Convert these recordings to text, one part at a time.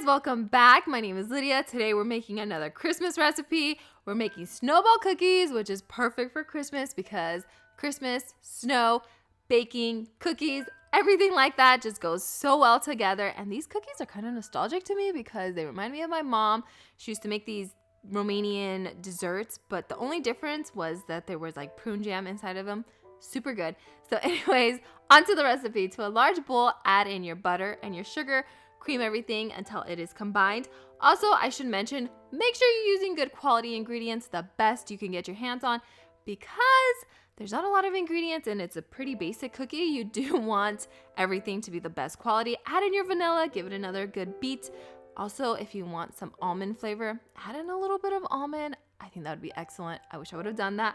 welcome back. My name is Lydia. Today we're making another Christmas recipe. We're making snowball cookies, which is perfect for Christmas because Christmas, snow, baking, cookies, everything like that just goes so well together. And these cookies are kind of nostalgic to me because they remind me of my mom. She used to make these Romanian desserts, but the only difference was that there was like prune jam inside of them. Super good. So anyways, onto the recipe. To a large bowl, add in your butter and your sugar. Cream everything until it is combined. Also, I should mention, make sure you're using good quality ingredients, the best you can get your hands on, because there's not a lot of ingredients and it's a pretty basic cookie. You do want everything to be the best quality. Add in your vanilla, give it another good beat. Also, if you want some almond flavor, add in a little bit of almond. I think that would be excellent. I wish I would have done that.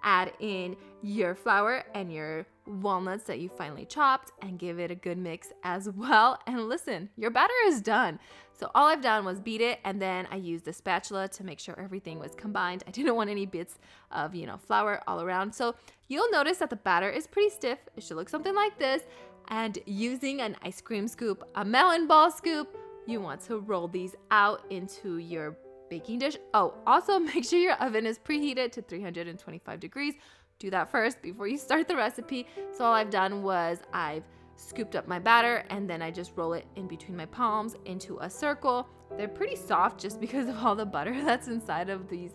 Add in your flour and your walnuts that you finally chopped and give it a good mix as well. And listen, your batter is done. So all I've done was beat it, and then I used the spatula to make sure everything was combined. I didn't want any bits of, flour all around. So you'll notice that the batter is pretty stiff. It should look something like this. And using an ice cream scoop, a melon ball scoop, you want to roll these out into your baking dish. Oh, also make sure your oven is preheated to 325 degrees. Do that first before you start the recipe. So all I've done was I've scooped up my batter and then I just roll it in between my palms into a circle. They're pretty soft just because of all the butter that's inside of these,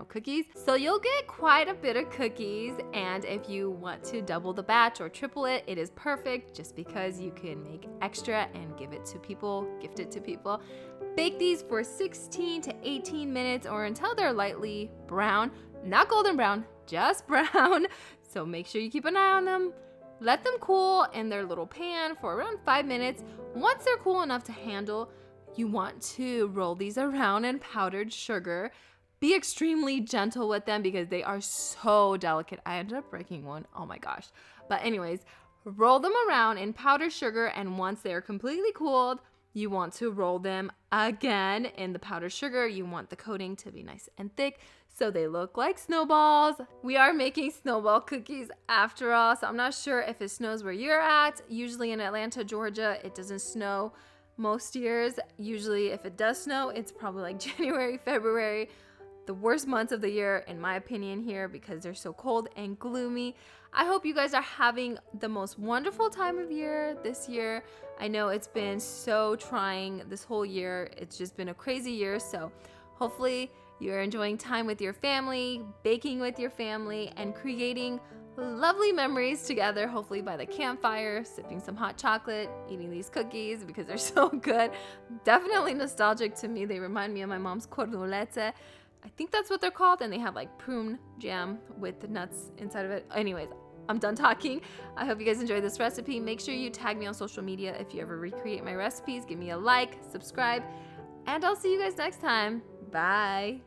cookies. So you'll get quite a bit of cookies, and if you want to double the batch or triple it, it is perfect just because you can make extra and give it to people, gift it to people. Bake these for 16 to 18 minutes or until they're lightly brown, not golden brown, just brown. So make sure you keep an eye on them. Let them cool in their little pan for around 5 minutes. Once they're cool enough to handle, you want to roll these around in powdered sugar. Be extremely gentle with them because they are so delicate. I ended up breaking one. Oh my gosh. But anyways, roll them around in powdered sugar, and once they're completely cooled, you want to roll them again in the powdered sugar. You want the coating to be nice and thick so they look like snowballs. We are making snowball cookies after all, so I'm not sure if it snows where you're at. Usually in Atlanta, Georgia, it doesn't snow most years. Usually if it does snow, it's probably like January, February, the worst months of the year in my opinion here because they're so cold and gloomy. I hope you guys are having the most wonderful time of year this year. I know it's been so trying this whole year. It's just been a crazy year. So hopefully you're enjoying time with your family, baking with your family, and creating lovely memories together, hopefully by the campfire, sipping some hot chocolate, eating these cookies because they're so good. Definitely nostalgic to me. They remind me of my mom's cornulete. I think that's what they're called, and they have like prune jam with the nuts inside of it. Anyways, I'm done talking. I hope you guys enjoyed this recipe. Make sure you tag me on social media if you ever recreate my recipes. Give me a like, subscribe, and I'll see you guys next time. Bye.